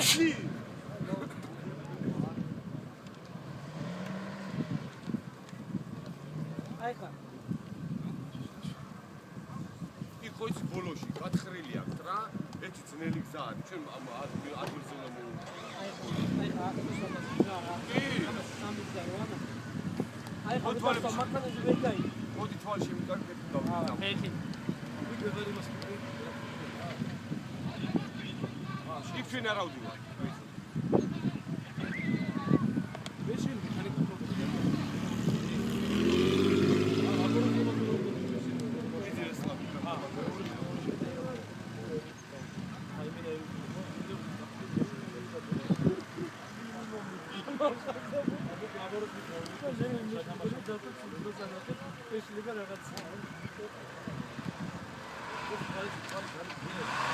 Ashley! Ikhois boloshi gatxhrili aks ra, eti dzნელი gza არის. ჩვენ ადგილზე უნდა მოვიდეთ. მოდი თვალში მიკარგეთ და დავიდეთ. იქ ჩვენ არ ავდივართ. Спасибо.